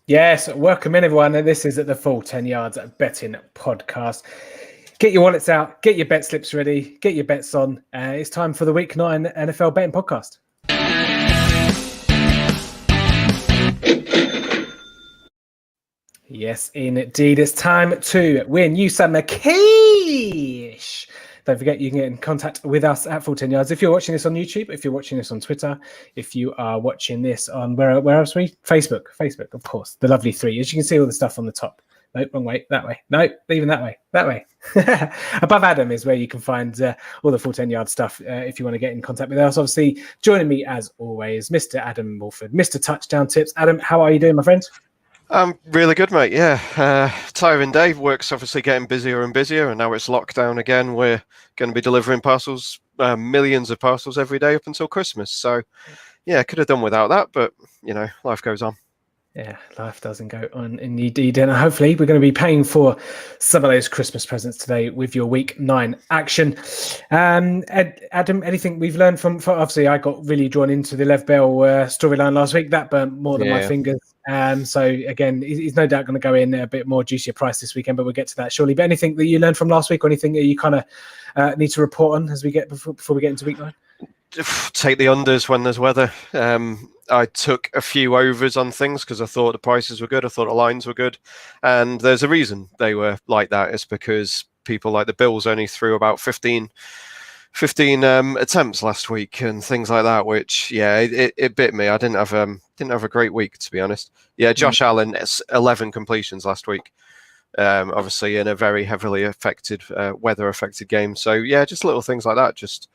Yes, welcome in everyone. This is the Full 10 Yards betting podcast. Get your wallets out, get your bet slips ready, get your bets on. It's time for the Week 9 NFL betting podcast. Yes, indeed. It's time to win you some cash. Don't forget, you can get in contact with us at Full 10 Yards. If you're watching this on YouTube, if you're watching this on Twitter, if you are watching this on where else are we? Facebook, of course. The lovely three. As you can see all the stuff on the top. Nope, wrong way, that way. No, even that way. Above Adam is where you can find all the Full 10 Yard stuff if you want to get in contact with us. Obviously, joining me as always, Mr. Adam Wolford, Mr. Touchdown Tips. Adam, how are you doing, my friend? I'm really good, mate. Yeah, tiring day. Work's obviously getting busier and busier, and now it's lockdown again. We're going to be delivering parcels, millions of parcels every day up until Christmas. So, yeah, could have done without that, but, life goes on. Yeah, life doesn't go on indeed. And hopefully we're going to be paying for some of those Christmas presents today with your Week 9 action. Adam, anything we've learned from obviously I got really drawn into the Lev Bell storyline last week. That burnt more than my fingers. So again, he's no doubt going to go in a bit more juicier price this weekend, but we'll get to that shortly. But anything that you learned from last week or anything that you kind of need to report on as we get before we get into Week 9? Take the unders when there's weather. I took a few overs on things because I thought the prices were good. I thought the lines were good. And there's a reason they were like that. It's because people like the Bills only threw about 15 attempts last week and things like that, which, it bit me. I didn't have a great week, to be honest. Yeah, Josh Allen, 11 completions last week. Obviously in a very heavily affected, weather-affected game. So, yeah, just little things like that. Just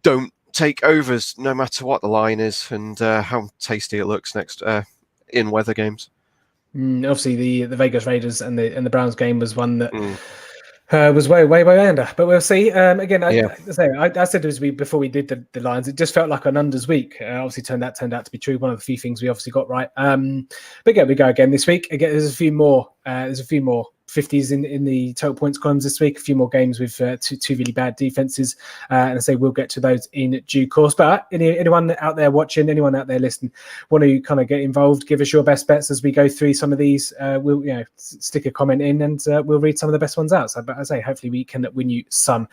don't take overs no matter what the line is and how tasty it looks next in weather games. Obviously, the Vegas Raiders and the Browns game was one that was way under. But we'll see. Again, I said this week before we did the lines. It just felt like an unders week. Obviously, turned out to be true. One of the few things we obviously got right. But yeah, we go again this week. Again, there's a few more 50s in the total points columns this week. A few more games with two really bad defenses, and I say we'll get to those in due course. But anyone out there watching, anyone out there listening, want to kind of get involved, give us your best bets as we go through some of these. We'll stick a comment in and we'll read some of the best ones out. So, but as I say, hopefully we can win you some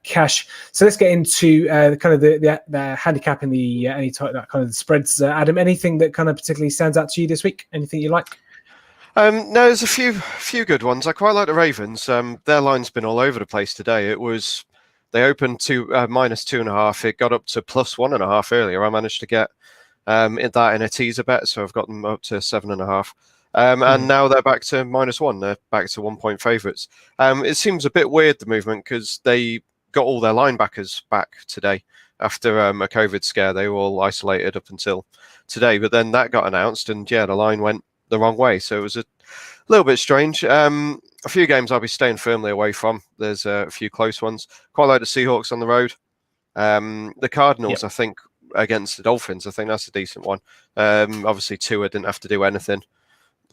cash. So let's get into kind of the handicap and the kind of the spreads. Adam, anything that kind of particularly stands out to you this week? Anything you like? No, there's a few good ones. I quite like the Ravens. Their line's been all over the place today. They opened to -2.5. It got up to +1.5 earlier. I managed to get that in a teaser bet, so I've got them up to 7.5. And now they're back to -1. They're back to 1-point favourites. It seems a bit weird, the movement, because they got all their linebackers back today after a COVID scare. They were all isolated up until today, but then that got announced, and the line went the wrong way, so it was a little bit strange. A few games I'll be staying firmly away from. There's a few close ones. Quite like the Seahawks on the road. The Cardinals, I think, against the Dolphins, I think that's a decent one. Obviously Tua didn't have to do anything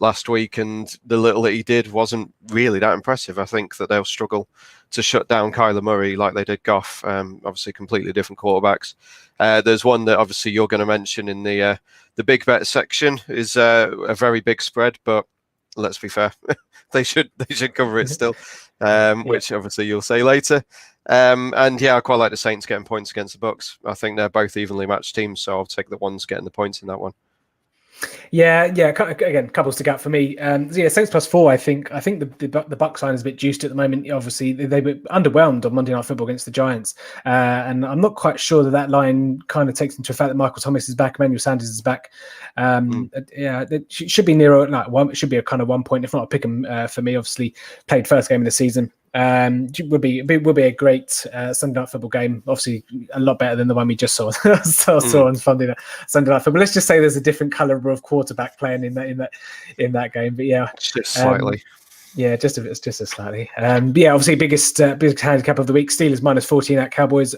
last week, and the little that he did wasn't really that impressive. I think that they'll struggle to shut down Kyler Murray like they did Goff. Obviously completely different quarterbacks. There's one that obviously you're going to mention in the big bet section is a very big spread, but let's be fair, they should cover it still, which obviously you'll say later. And I quite like the Saints getting points against the Bucks. I think they're both evenly matched teams, so I'll take the ones getting the points in that one. Yeah. Again, couple stick out for me. Saints +4. I think the Bucks line is a bit juiced at the moment. Obviously, they were underwhelmed on Monday Night Football against the Giants, and I'm not quite sure that line kind of takes into effect that Michael Thomas is back, Emmanuel Sanders is back. It should be nearer like one. It should be a kind of 1 point, if not a pick 'em for me. Obviously, played first game of the season. Will be a great Sunday Night Football game. Obviously, a lot better than the one we just saw on Sunday Night Football. Let's just say there's a different caliber of quarterback playing in that game. But just slightly. Just a slightly. Obviously, biggest handicap of the week. Steelers -14 at Cowboys.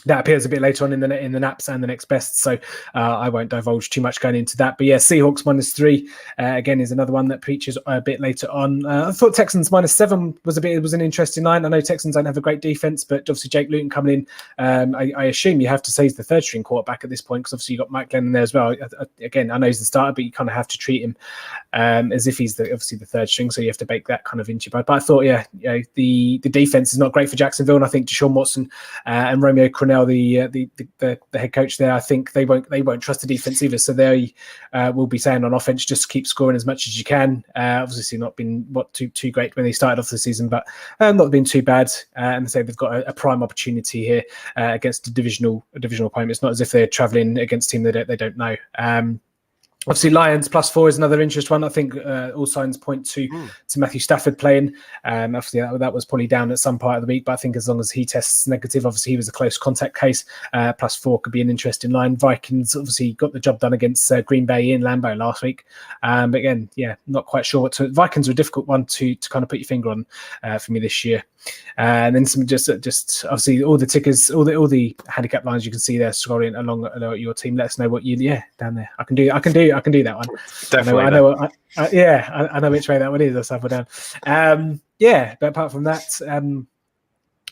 that appears a bit later on in the naps and the next best, so I won't divulge too much going into that. But yeah, Seahawks -3 again is another one that features a bit later on. I thought Texans -7 was an interesting line. I know Texans don't have a great defense, but obviously Jake Luton coming in, I assume you have to say he's the third string quarterback at this point, because obviously you got Mike Glennon there as well. Again, I know he's the starter, but you kind of have to treat him as if he's obviously the third string, so you have to bake that kind of into your bag. But I thought, the defense is not great for Jacksonville, and I think Deshaun Watson and Romeo Crennel, the head coach there, I think they won't trust the defense either. So they will be saying on offense, just keep scoring as much as you can. Obviously not been too great when they started off the season, but not been too bad. And say they've got a prime opportunity here against a divisional opponent. It's not as if they're traveling against a team they don't know. Obviously, Lions +4 is another interest one. I think all signs point to Matthew Stafford playing. Obviously, that was probably down at some part of the week, but I think as long as he tests negative, obviously he was a close contact case. +4 could be an interesting line. Vikings obviously got the job done against Green Bay in Lambeau last week. But again, not quite sure what to. Vikings are a difficult one to kind of put your finger on for me this year. And then some just obviously all the tickers, all the handicap lines you can see there scrolling along your team. Let us know what down there. I can do that one. Definitely. I know which way that one is. That's up or down. But apart from that,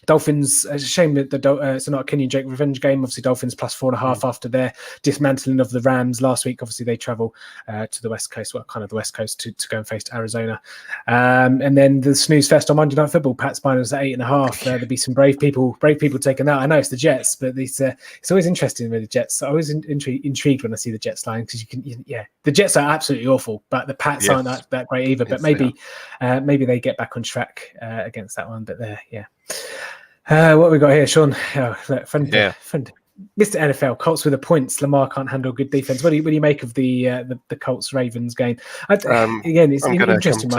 Dolphins, it's a shame that it's not a Kenyon Drake revenge game. Obviously, Dolphins +4.5 after their dismantling of the Rams last week. Obviously, they travel to the West Coast, kind of the West Coast to go and face Arizona. And then the snooze fest on Monday Night Football, Pats -8.5. There'll be some brave people taking that. I know it's the Jets, but it's always interesting with the Jets. I always intrigued when I see the Jets line, because the Jets are absolutely awful, but the Pats aren't that great either. But maybe they get back on track against that one. But what we got here, Sean? Friend, Mr. NFL, Colts with the points. Lamar can't handle good defense. What do you make of the Colts Ravens game? Again, it's interesting.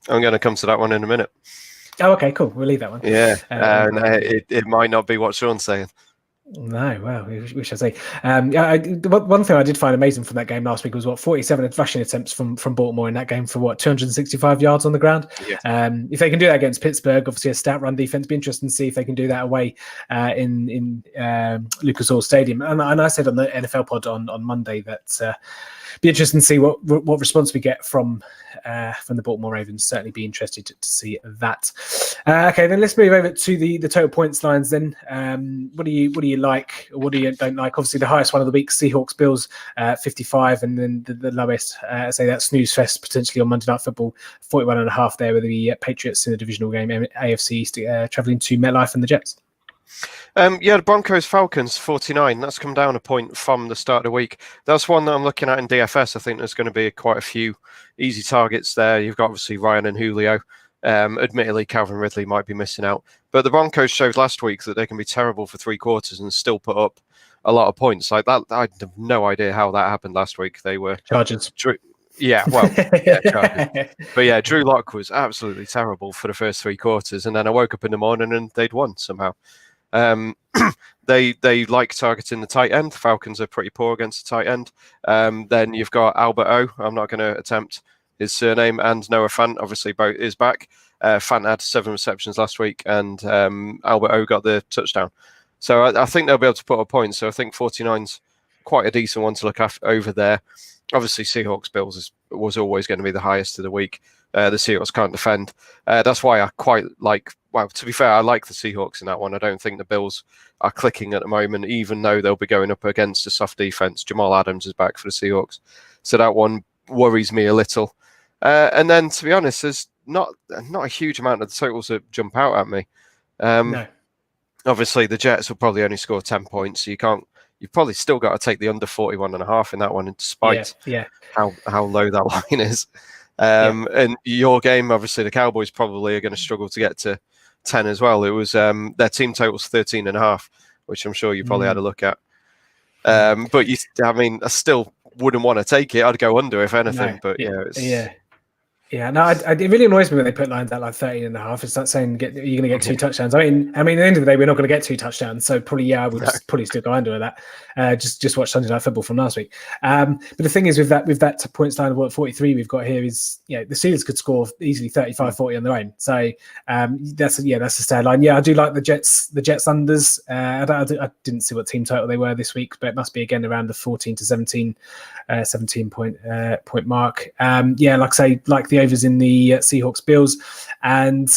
I'm going to come to that one in a minute. Oh, okay, cool. We'll leave that one. It might not be what Sean's saying. No, well, we shall say. One thing I did find amazing from that game last week was 47 rushing attempts from Baltimore in that game for 265 yards on the ground. Yeah. If they can do that against Pittsburgh, obviously a stout run defense, be interesting to see if they can do that away in Lucas Oil Stadium. And I said on the NFL pod on Monday that be interesting to see what response we get from the Baltimore Ravens. Certainly be interested to see that. Okay, then let's move over to the total points lines. Then, what do you like, or what do you don't like? Obviously, the highest one of the week, Seahawks Bills, 55, and then the lowest, say that snooze fest potentially on Monday Night Football, 41.5 there with the Patriots in the divisional game, AFC East, traveling to MetLife and the Jets. The Broncos Falcons 49. That's come down a point from the start of the week. That's one that I'm looking at in DFS. I think there's going to be quite a few easy targets there. You've got obviously Ryan and Julio. Admittedly, Calvin Ridley might be missing out, but the Broncos showed last week that they can be terrible for 3 quarters and still put up a lot of points. Like that, I have no idea how that happened last week. They were Chargers. Chargers. But Drew Lock was absolutely terrible for the first 3 quarters, and then I woke up in the morning and they'd won somehow. They like targeting the tight end. Falcons are pretty poor against the tight end. Then you've got Albert O. I'm not going to attempt his surname, and Noah Fant obviously both is back. Fant had 7 receptions last week, and Albert O got the touchdown. So I think they'll be able to put a point. So I think 49's quite a decent one to look over there. Obviously, Seahawks Bills was always going to be the highest of the week. The Seahawks can't defend. That's why I quite like. Well, to be fair, I like the Seahawks in that one. I don't think the Bills are clicking at the moment, even though they'll be going up against a soft defense. Jamal Adams is back for the Seahawks, so that one worries me a little. And then, to be honest, there's not a huge amount of the totals that jump out at me. No. Obviously, the Jets will probably only score 10 points, so you've probably still got to take the under 41.5 in that one, despite how low that line is. And your game, obviously, the Cowboys probably are going to struggle to get to 10 as well. It was their team total's 13.5, which I'm sure you probably had a look at. But I still wouldn't want to take it. I'd go under if anything. No. But Yeah, no, it really annoys me when they put lines out like 13.5. It's not saying you're going to get 2 touchdowns. I mean, at the end of the day, we're not going to get 2 touchdowns. So probably, I would probably still go under that. Just watch Sunday Night Football from last week. But the thing is with that points line of 43 we've got here is, the Steelers could score easily 35-40 on their own. So that's a sad line. Yeah, I do like the Jets unders. I didn't see what team total they were this week, but it must be again around the 14 to 17 point mark. Like I say, like the overs in the Seahawks Bills, and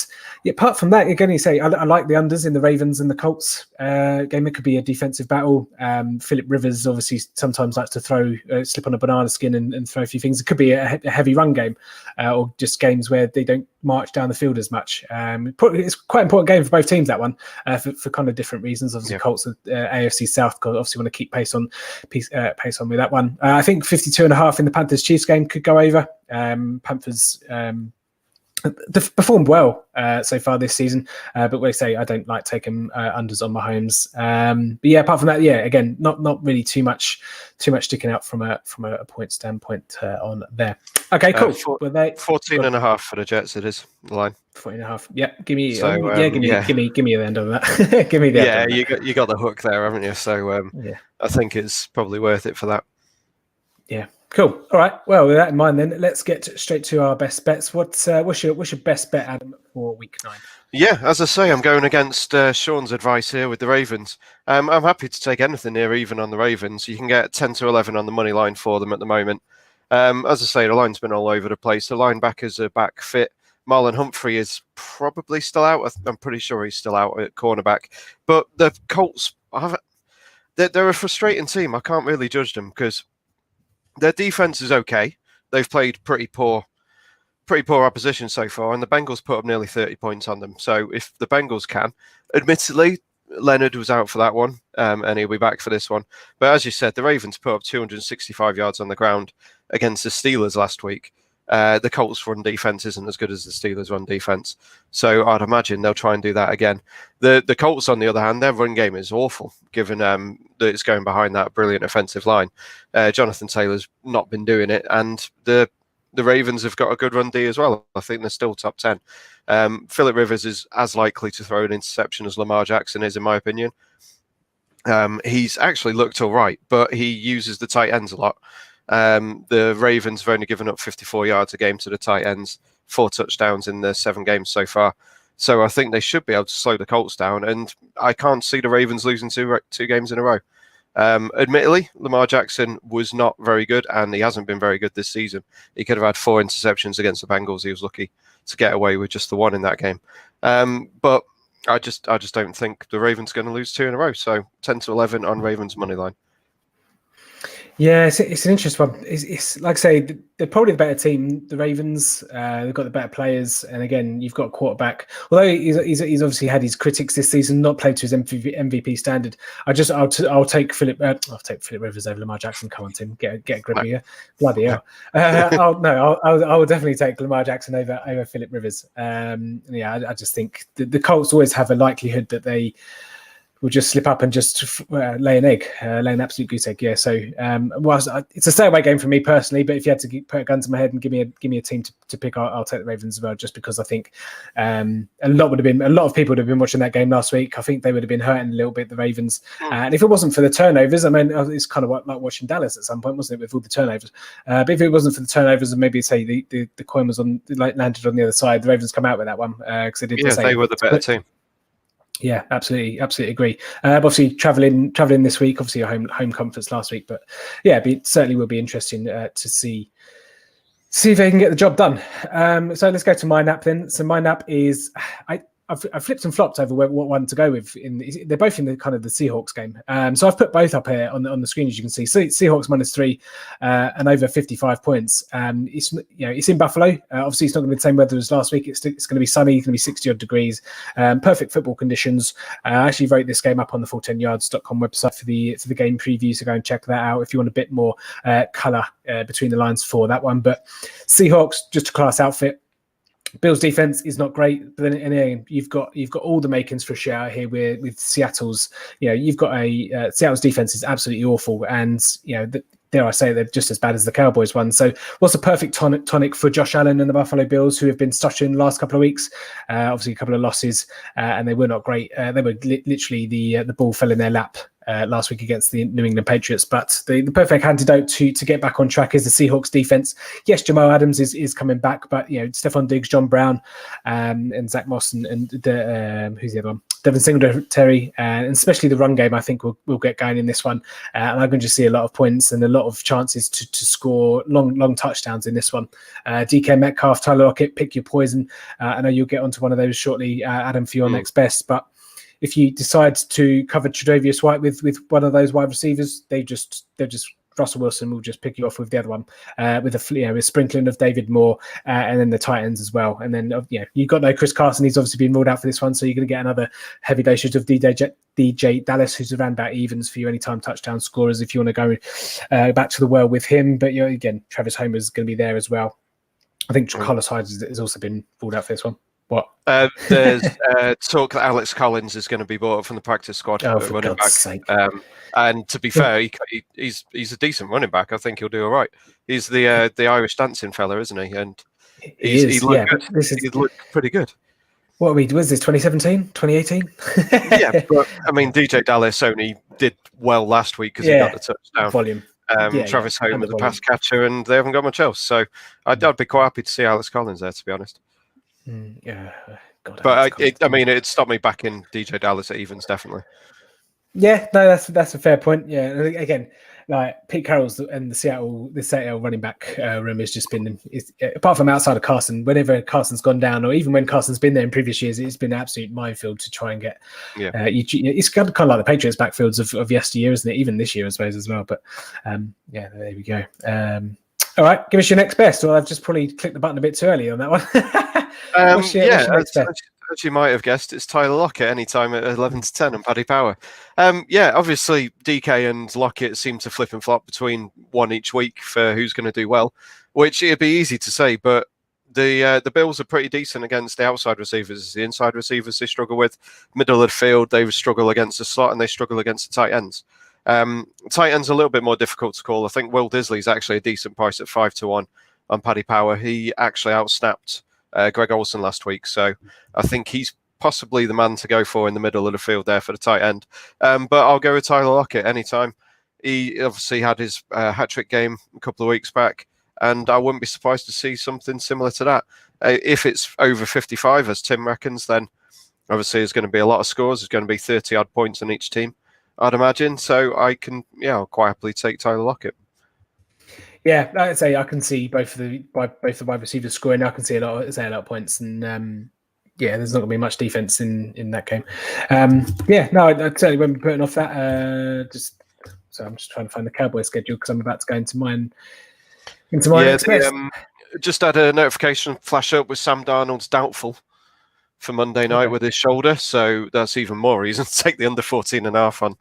apart from that, again, you say I like the unders in the Ravens and the Colts game. It could be a defensive battle. Philip Rivers obviously sometimes likes to slip on a banana skin and throw a few things. It could be a heavy run game, or just games where they don't march down the field as much. It's quite an important game for both teams, that one, for kind of different reasons. Obviously, Colts AFC South obviously want to keep pace on with that one. I think 52.5 in the Panthers Chiefs game could go over. Panthers they've performed well so far this season, but we say I don't like taking unders on Mahomes. But apart from that, again, not really too much sticking out from a point standpoint on there. Okay, cool. 14.5 for the Jets. It is the line. 14.5. Yeah, give me. So, give me the end of that. Give me the end. Yeah, you got the hook there, haven't you? So I think it's probably worth it for that. Yeah. Cool. All right. Well, with that in mind, then let's get straight to our best bets. What's your best bet, Adam, for week 9? Yeah, as I say, I'm going against Sean's advice here with the Ravens. I'm happy to take anything here, even on the Ravens. You can get 10 to 11 on the money line for them at the moment. As I say, the line's been all over the place. The linebackers are back fit. Marlon Humphrey is probably still out. I'm pretty sure he's still out at cornerback. But the Colts, they're a frustrating team. I can't really judge them because their defense is okay. They've played pretty poor opposition so far, and the Bengals put up nearly 30 points on them. So if the Bengals can, admittedly, Leonard was out for that one, and he'll be back for this one. But as you said, the Ravens put up 265 yards on the ground against the Steelers last week. The Colts run defense isn't as good as the Steelers run defense. So I'd imagine they'll try and do that again. The Colts, on the other hand, their run game is awful, given that it's going behind that brilliant offensive line. Jonathan Taylor's not been doing it, and the Ravens have got a good run D as well. I think they're still top 10. Philip Rivers is as likely to throw an interception as Lamar Jackson is, in my opinion. He's actually looked all right, but he uses the tight ends a lot. The Ravens have only given up 54 yards a game to the tight ends, 4 touchdowns in the 7 games so far. So I think they should be able to slow the Colts down, and I can't see the Ravens losing two games in a row. Admittedly, Lamar Jackson was not very good, and he hasn't been very good this season. He could have had 4 interceptions against the Bengals. He was lucky to get away with just the 1 in that game. But I just don't think the Ravens are going to lose 2 in a row. So 10 to 11 on Ravens money line. Yeah, it's an interesting one. It's like I say, they're probably the better team. The Ravens, they've got the better players, and again, you've got a quarterback. Although he's obviously had his critics this season, not played to his MVP standard. I'll take Philip Rivers over Lamar Jackson. Come on, Tim, get a grip here. Bloody hell! I will definitely take Lamar Jackson over Philip Rivers. I just think the Colts always have a likelihood that they will just slip up and just lay an absolute goose egg. Yeah, so it's a stay away game for me personally. But if you had to put a gun to my head and give me a team to pick, I'll take the Ravens as well, just because I think a lot of people would have been watching that game last week. I think they would have been hurting a little bit, the Ravens. And if it wasn't for the turnovers, I mean, it's kind of like watching Dallas at some point, wasn't it, with all the turnovers? But if it wasn't for the turnovers, and maybe say the coin was landed on the other side, the Ravens come out with that one because they did. Yeah, they were the better team. Yeah, absolutely agree. Obviously, traveling this week. Obviously, home comforts last week, but yeah, it certainly will be interesting to see if they can get the job done. So let's go to my nap then. So my nap is I've flipped and flopped over what one to go with. They're both in the kind of the Seahawks game. So I've put both up here on the screen, as you can see. Seahawks -3 and over 55 points. It's in Buffalo. Obviously, it's not going to be the same weather as last week. It's going to be sunny. It's going to be 60 odd degrees. Perfect football conditions. I actually wrote this game up on the Full10Yards.com website for the game preview. So go and check that out if you want a bit more colour between the lines for that one. But Seahawks, just a class outfit. Bills defense is not great, but then again, you've got all the makings for a shout here with Seattle's. You've got Seattle's defense is absolutely awful, and dare I say, they're just as bad as the Cowboys one. So what's a perfect tonic for Josh Allen and the Buffalo Bills, who have been stuttering the last couple of weeks? Obviously, a couple of losses, and they were not great. They were literally the ball fell in their lap last week against the New England Patriots. But the perfect antidote to get back on track is the Seahawks defense. Yes, Jamal Adams is coming back, but Stephon Diggs, John Brown, and Zach Moss, and who's the other one? Devin Singletary, and especially the run game, I think will get going in this one. And I'm going to see a lot of points and a lot of chances to score long touchdowns in this one. DK Metcalf, Tyler Lockett, pick your poison. I know you'll get onto one of those shortly, Adam, for your next best. But if you decide to cover Tre'Davious White with one of those wide receivers, they're just Russell Wilson will just pick you off with the other one, with a sprinkling of David Moore, and then the tight ends as well. And then you've got no Chris Carson. He's obviously been ruled out for this one, so you're going to get another heavy dosage of DJ Dallas, who's around about evens for you anytime touchdown scorers if you want to go back to the well with him. But again, Travis Homer's going to be there as well. I think Carlos Hyde has also been ruled out for this one. What? There's talk that Alex Collins is going to be brought up from the practice squad for running God's back. sake. And to be fair, he's a decent running back. I think he'll do all right. He's the Irish dancing fella, isn't he? And he looked pretty good. What was this, 2017, 2018? Yeah, but I mean, DJ Dallas only did well last week because he got the touchdown. Volume. Travis Homer, the pass catcher, and they haven't got much else. So I'd be quite happy to see Alex Collins there, to be honest. God, but it stopped me back in DJ Dallas at evens, definitely. Yeah, no, that's a fair point. Yeah, and again, like Pete Carroll's and the Seattle running back room has just been, apart from outside of Carson, whenever Carson's gone down, or even when Carson's been there in previous years, it's been an absolute minefield to try and get. It's kind of like the Patriots backfields of yesteryear, isn't it? Even this year, I suppose, as well. But there we go. All right, give us your next best. Well, I've just probably clicked the button a bit too early on that one. What's your next best? As you might have guessed, it's Tyler Lockett anytime at 11-10 and Paddy Power. Obviously DK and Lockett seem to flip and flop between one each week for who's going to do well, which it'd be easy to say, but the Bills are pretty decent against the outside receivers. The inside receivers they struggle with. Middle of the field, they struggle against the slot, and they struggle against the tight ends. Tight ends a little bit more difficult to call. I think Will Disley's actually a decent price at 5-1 on Paddy Power. He actually outsnapped Greg Olsen last week, so I think he's possibly the man to go for in the middle of the field there for the tight end. But I'll go with Tyler Lockett anytime. He obviously had his hat-trick game a couple of weeks back, and I wouldn't be surprised to see something similar to that. If it's over 55, as Tim reckons, then obviously there's going to be a lot of scores. There's going to be 30-odd points on each team, I'd imagine. So I'll quite happily take Tyler Lockett. Yeah, I'd say I can see both the wide receivers scoring. I can see a lot of points, and there's not going to be much defense in that game. I certainly won't be putting off that. So I'm just trying to find the Cowboy schedule because I'm about to go into mine. Just had a notification flash up with Sam Darnold's doubtful for Monday night with his shoulder, so that's even more reason to take the under 14.5 on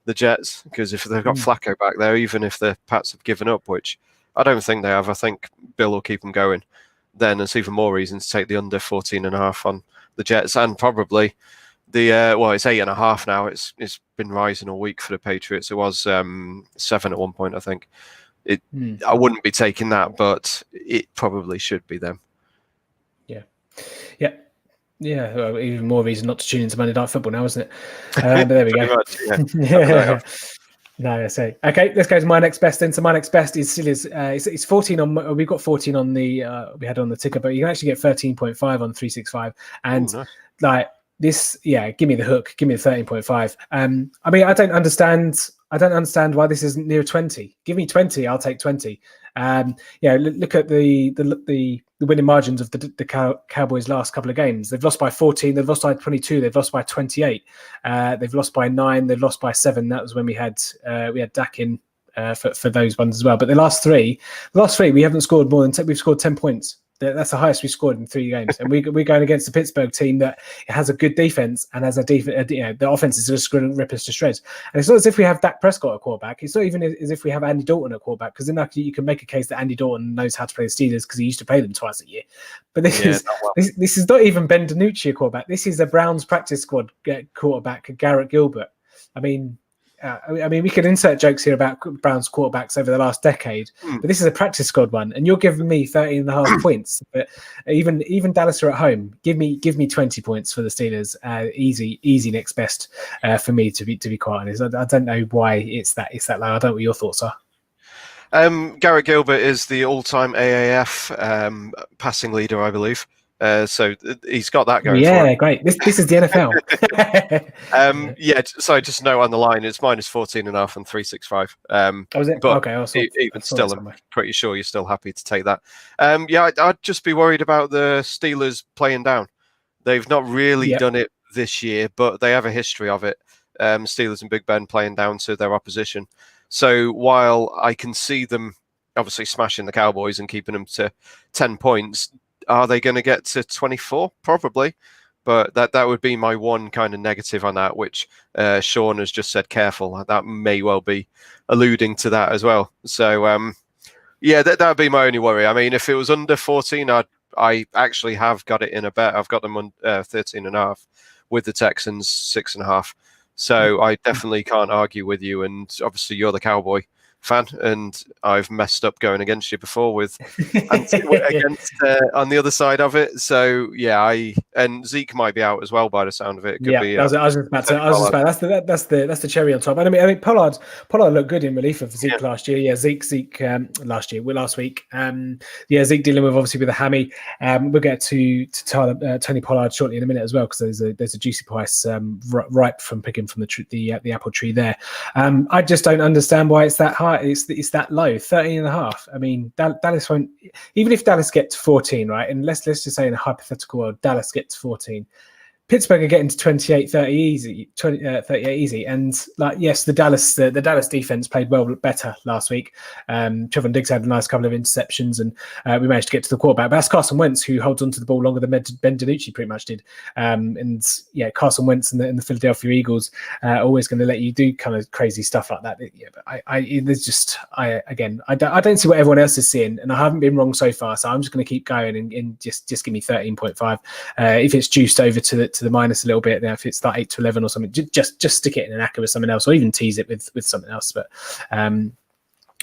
the Jets, because if they've got Flacco back there, even if the Pats have given up, which I don't think they have, I think Bill will keep them going, then it's even more reason to take the under 14.5 on the Jets, and probably the it's 8.5 now. It's been rising all week for the Patriots. It was 7 at one point, I think. I wouldn't be taking that, but it probably should be them. Yeah, well, even more reason not to tune into Monday Night Football now, isn't it? But there we go. Much, yeah. No, I say. Okay, let's go to my next best then. So my next best is still it's 14 on. We've got 14 on the we had on the ticker, but you can actually get 13.5 on 365, and nice. Like this, give me the hook, give me the 13.5. I mean, I don't understand why this isn't near 20. Give me 20, I'll take 20. Look at the winning margins of the Cowboys' last couple of games. They've lost by 14, they've lost by 22, they've lost by 28, they've lost by 9, they've lost by 7. That was when we had Dak in for those ones as well. But the last three we haven't scored more than 10. We've scored 10 points. That's the highest we scored in 3 games, and we're going against a Pittsburgh team that has a good defense and has the offense is just going to rip us to shreds. And it's not as if we have Dak Prescott at quarterback. It's not even as if we have Andy Dalton at quarterback, because then you can make a case that Andy Dalton knows how to play the Steelers because he used to play them twice a year. But this is not even Ben DiNucci at quarterback. This is a Browns practice squad quarterback, Garrett Gilbert. I mean, we could insert jokes here about Browns quarterbacks over the last decade, but this is a practice squad one, and you're giving me 13.5 points. But even Dallas are at home. Give me 20 points for the Steelers. Easy next best for me, to be quite honest. I don't know why it's that low. I don't know what your thoughts are. Garrett Gilbert is the all-time AAF passing leader, I believe. So he's got that going for him. Yeah, great. This is the NFL. So just note on the line, it's minus 14.5 and 365. Was it? But okay, even still, I'm pretty sure you're still happy to take that. I'd just be worried about the Steelers playing down. They've not really done it this year, but they have a history of it. Steelers and Big Ben playing down to their opposition. So while I can see them obviously smashing the Cowboys and keeping them to 10 points, are they going to get to 24? Probably. But that would be my one kind of negative on that, which Sean has just said careful. That may well be alluding to that as well. So, that would be my only worry. I mean, if it was under 14, I actually have got it in a bet. I've got them on 13.5 with the Texans 6.5. So I definitely can't argue with you. And obviously you're the Cowboy fan, and I've messed up going against you before with against on the other side of it. So and Zeke might be out as well by the sound of it. I was just about to. That's the cherry on top. And I mean Pollard looked good in relief of Zeke last year. Yeah, Zeke last week. Zeke dealing with obviously with a hammy. We'll get to Tony Pollard shortly in a minute as well, because there's a juicy price ripe from picking from the apple tree there. I just don't understand why it's that high. It's that low, 13.5. I mean, Dallas won't, even if Dallas gets 14, right? And let's just say in a hypothetical world, Dallas gets 14. Pittsburgh are getting to 28, 30 easy, 38 easy. And yes, the Dallas defense played well better last week. Trevor Diggs had a nice couple of interceptions, and we managed to get to the quarterback. But that's Carson Wentz, who holds onto the ball longer than Ben DiNucci pretty much did. Carson Wentz and the Philadelphia Eagles are always going to let you do kind of crazy stuff like that. But I don't see what everyone else is seeing, and I haven't been wrong so far. So I'm just going to keep going and just give me 13.5. If it's juiced over to the minus a little bit, if it's like 8 to 11 or something, just stick it in an acca with something else, or even tease it with something else. But I mean,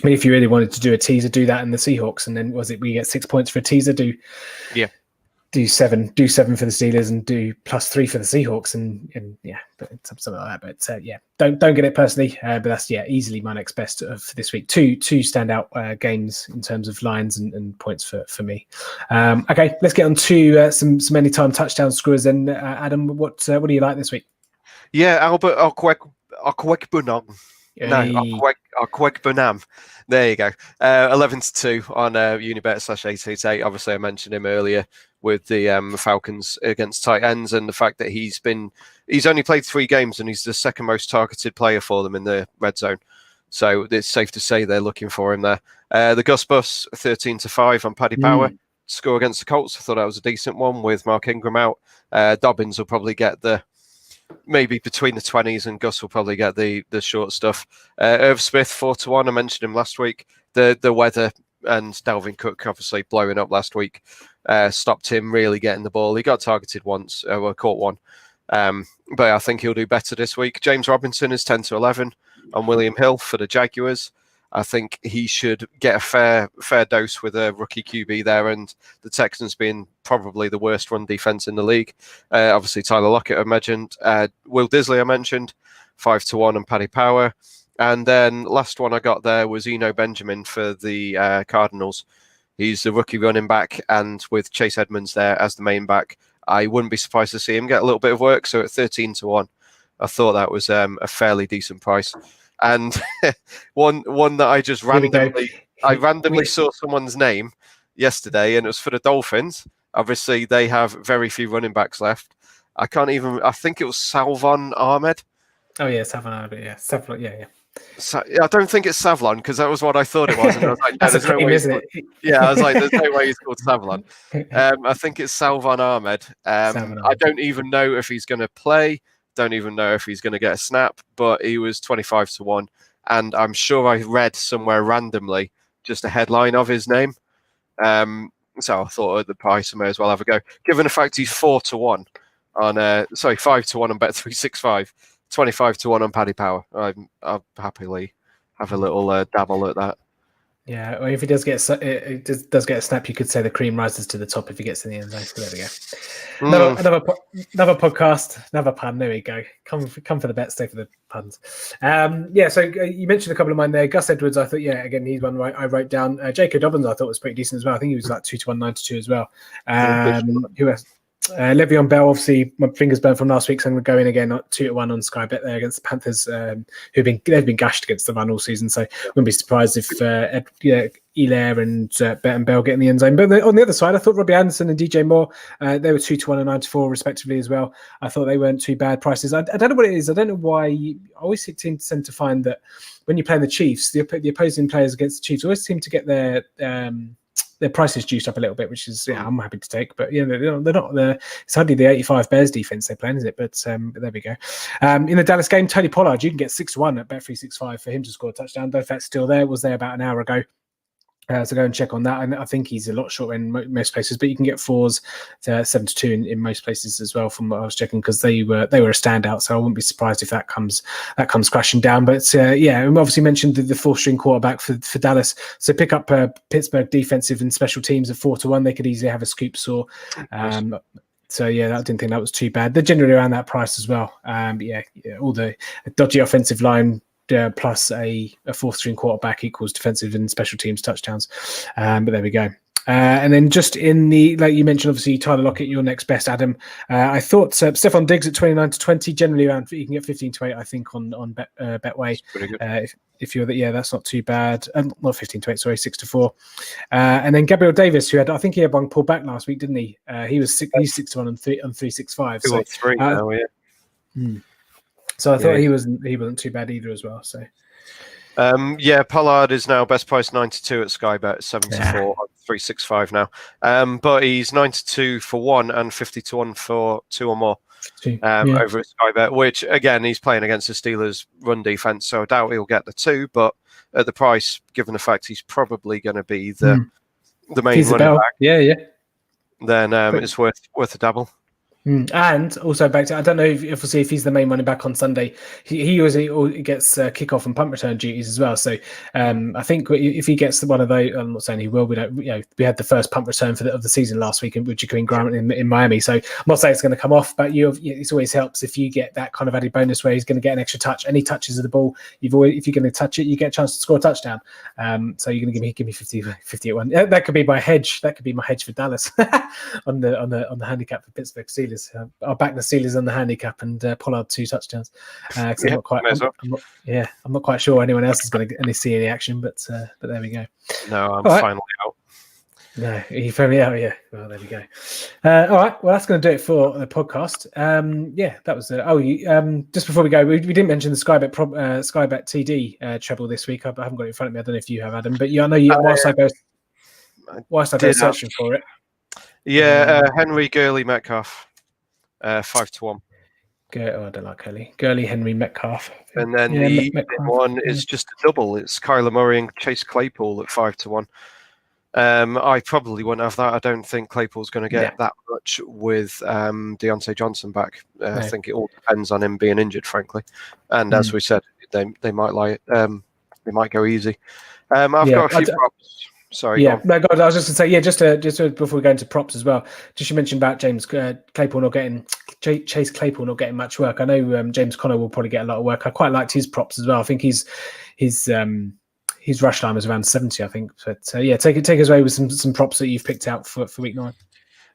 if you really wanted to do a teaser, do that in the Seahawks, and then we get 6 points for a teaser? Do 7 for the Steelers and do +3 for the Seahawks, and but something like that. But don't get it personally. But that's easily my next best for this week. Two standout games in terms of lines and points for me. Okay, let's get on to some anytime touchdown scorers. Then Adam, what do you like this week? Yeah, Albert Okwekbunam. Okwekbunam. There you go. 11-2 on Unibet/888. Obviously, I mentioned him earlier with the Falcons against tight ends, and the fact that he's only played 3 games and he's the second most targeted player for them in the red zone. So it's safe to say they're looking for him there. The Gus Bus 13-5 on Paddy Power score against the Colts. I thought that was a decent one with Mark Ingram out. Dobbins will probably get maybe between the 20s, and Gus will probably get the short stuff. Irv Smith 4-1. I mentioned him last week. The weather and Dalvin Cook obviously blowing up last week stopped him really getting the ball. He got targeted once, caught one. But I think he'll do better this week. James Robinson is 10-11 on William Hill for the Jaguars. I think he should get a fair dose with a rookie QB there, and the Texans being probably the worst run defense in the league. Obviously, Tyler Lockett I mentioned. Will Disley I mentioned, 5-1 on Paddy Power. And then last one I got there was Eno Benjamin for the Cardinals. He's the rookie running back, and with Chase Edmonds there as the main back, I wouldn't be surprised to see him get a little bit of work. So at 13-1, I thought that was a fairly decent price. And one that I just randomly saw someone's name yesterday, and it was for the Dolphins. Obviously, they have very few running backs left. I think it was Salvon Ahmed. Oh yeah, Salvon Ahmed. Yeah, I don't think it's Savlon because that was what I thought it was, and I was like, That's "There's no way." isn't it? Yeah, I was like, "There's no way he's called Savlon." I think it's Salvan Ahmed. I don't even know if he's going to play. Don't even know if he's going to get a snap. But he was 25-1, and I'm sure I read somewhere randomly just a headline of his name. So I thought at the price I may as well have a go. Given the fact he's 4-1 on 5-1 on Bet365. 25-1 on Paddy Power. I'll happily have a little dabble at that. Yeah, well, if he does get does get a snap, you could say the cream rises to the top if he gets in the end zone. So there we go. Another podcast, another pun. There we go. Come for the bet, stay for the puns. So you mentioned a couple of mine there. Gus Edwards, I thought, again, he's one I wrote down. Jacob Dobbins, I thought was pretty decent as well. I think he was like 2-1, 9-2 as well. Who else? Le'Veon Bell, obviously, my fingers burned from last week, so I'm going to go in again 2-1 on Sky Bet there against the Panthers, they've been gashed against the run all season. So wouldn't be surprised if Hilaire and Bell get in the end zone. But on the other side, I thought Robbie Anderson and DJ Moore, they were 2-1 and 9-4 respectively as well. I thought they weren't too bad prices. I don't know what it is. I don't know why. I always tend to find that when you're playing the Chiefs, the opposing players against the Chiefs always seem to get their prices juiced up a little bit, which is I'm happy to take. But they're not it's hardly the 85 Bears defense they're playing, is it? But there we go. In the Dallas game, Tony Pollard, you can get 6-1 at Bet365 for him to score a touchdown. Though if that's still there, it was there about an hour ago. So go and check on that. And I think he's a lot shorter in most places, but you can get 4s to 7-2 in most places as well. From what I was checking, because they were a standout. So I wouldn't be surprised if that comes crashing down. But we obviously mentioned the 4th-string quarterback for Dallas. So pick up Pittsburgh defensive and special teams at 4-1. They could easily have a scoop saw. I didn't think that was too bad. They're generally around that price as well. All the dodgy offensive line. Plus a 4th-string quarterback equals defensive and special teams touchdowns. But there we go. And then just in the, like you mentioned, obviously Tyler Lockett, your next best, Adam. I thought Stephon Diggs at 29-20, generally around, you can get 15-8, I think, on Betway. If you're that's not too bad. Not 15-8, sorry, 6-4. And then Gabriel Davis, who I think he had one pulled back last week, didn't he? He's 6-1 on 365. So 3 now, yeah. So I thought he wasn't too bad either as well. So Pollard is now best price 92 at Sky Bet, 74 on 365 now. But he's 92 for 1 and 50-1 for 2 or more over at Sky Bet, which again he's playing against the Steelers run defense, so I doubt he'll get the 2, but at the price, given the fact he's probably going to be the main running back, then it's worth a dabble. And also back to, I don't know if we'll see if he's the main running back on Sunday. He gets kickoff and punt return duties as well. So I think if he gets one of those, I'm not saying he will. We don't. We had the first punt return of the season last week with Jaquin Grant in Miami. So I'm not saying it's going to come off, but it always helps if you get that kind of added bonus where he's going to get an extra touch. Any touches of the ball, if you're going to touch it, you get a chance to score a touchdown. So you're going to give me 50 at 1. That could be my hedge. That could be my hedge for Dallas on the handicap for Pittsburgh Steelers. I'll back the Steelers on the handicap and Pollard 2 touchdowns. I'm not quite sure anyone else is going to see any action, but there we go. No, I'm finally out. No, you finally out, yeah. Well, there we go. All right, well, that's going to do it for the podcast. That was just before we go, we didn't mention the Sky Bet TD treble this week. I haven't got it in front of me. I don't know if you have, Adam, but I know you. Whilst I go searching for it. Henry, Gurley, Metcalf. 5-1. I don't like Gurley, Henry, Metcalf. And then the one is just a double. It's Kyler Murray and Chase Claypool at 5-1. I probably wouldn't have that. I don't think Claypool's going to get that much with Deontay Johnson back. I think it all depends on him being injured, frankly. And as we said, they might they might go easy. I've got a few props. Sorry. I was just going to say, just before we go into props as well, just you mentioned about Chase Claypool not getting much work. I know James Conner will probably get a lot of work. I quite liked his props as well. I think his rush line was around 70, I think. But take us away with some props that you've picked out for week 9.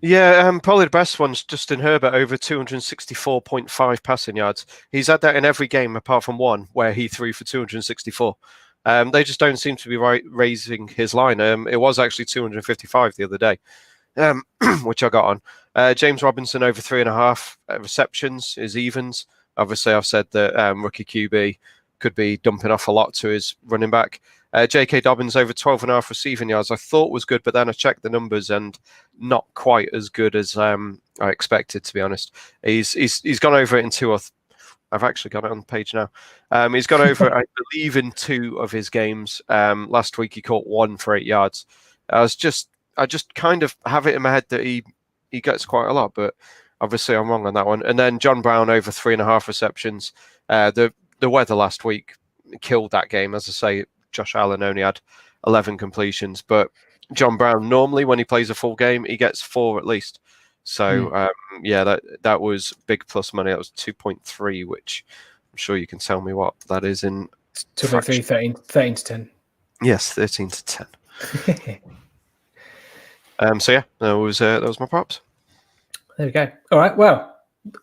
Yeah, probably the best one's Justin Herbert over 264.5 passing yards. He's had that in every game apart from one where he threw for 264. They just don't seem to be raising his line. It was actually 255 the other day, which I got on. James Robinson over 3.5 receptions is evens. Obviously, I've said that rookie QB could be dumping off a lot to his running back. J.K. Dobbins over 12.5 receiving yards I thought was good, but then I checked the numbers and not quite as good as I expected, to be honest. He's gone over it in two or I've actually got it on the page now. He's gone over, I believe, in 2 of his games. Last week he caught 1 for 8 yards. I just kind of have it in my head that he gets quite a lot, but obviously I'm wrong on that one. And then John Brown over 3.5 receptions. The weather last week killed that game. As I say, Josh Allen only had 11 completions, but John Brown normally when he plays a full game he gets 4 at least. So that was big plus money. That was 2.3, which I'm sure you can tell me what that is in 2.3, 13 to 10. Yes, 13 to 10. So yeah, that was my props. There we go. All right. Well,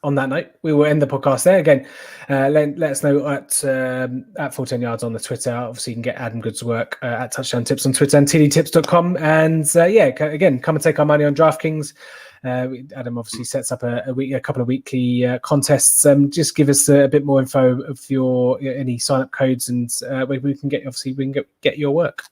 on that note, we will end the podcast there. Again, let us know at Full10Yards on the Twitter. Obviously, you can get Adam Good's work at Touchdown Tips on Twitter and tdtips.com. And again, come and take our money on DraftKings. Adam obviously sets up a couple of weekly contests. Just give us a bit more info of your any sign-up codes, and we can get your work.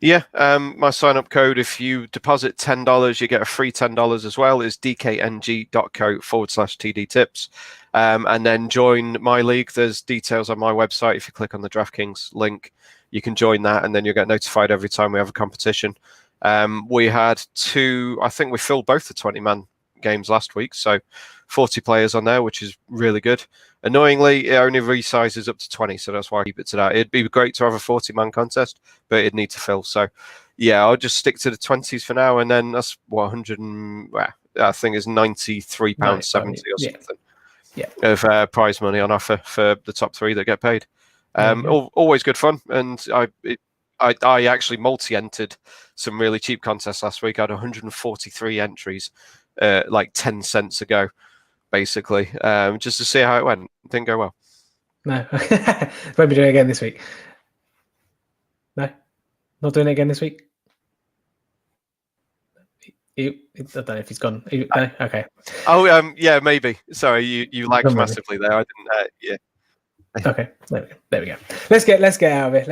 Yeah, my sign-up code, if you deposit $10, you get a free $10 as well, is dkng.co/TDTips. And then join my league. There's details on my website. If you click on the DraftKings link, you can join that, and then you'll get notified every time we have a competition. We had 2, I think we filled both the 20-man games last week, so 40 players on there, which is really good. Annoyingly, it only resizes up to 20, so that's why I keep it to that. It'd be great to have a 40-man contest, but it'd need to fill. So, yeah, I'll just stick to the 20s for now, and then that's what I think is £93.70 or something of prize money on offer for the top 3 that get paid. Always good fun, and I actually multi-entered some really cheap contests last week. I had 143 entries, like 10 cents a go, basically, just to see how it went. It didn't go well. No. Won't be doing it again this week. No? Not doing it again this week? I don't know if he's gone. No? Okay. Oh, yeah, maybe. Sorry, you lagged massively there. I didn't, yeah. Okay, there we go. Let's get out of it.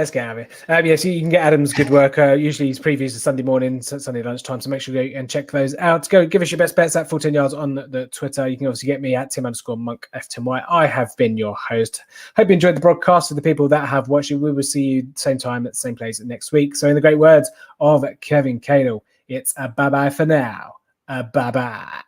So you can get Adam's good work. Usually his previews are Sunday morning, Sunday lunchtime. So make sure you go and check those out. Go give us your best bets at 14 Yards on the Twitter. You can obviously get me at Tim_Monk_FTMY. I have been your host. Hope you enjoyed the broadcast. For the people that have watched it, we will see you same time at the same place next week. So in the great words of Kevin Cadle, it's a bye-bye for now. A bye-bye.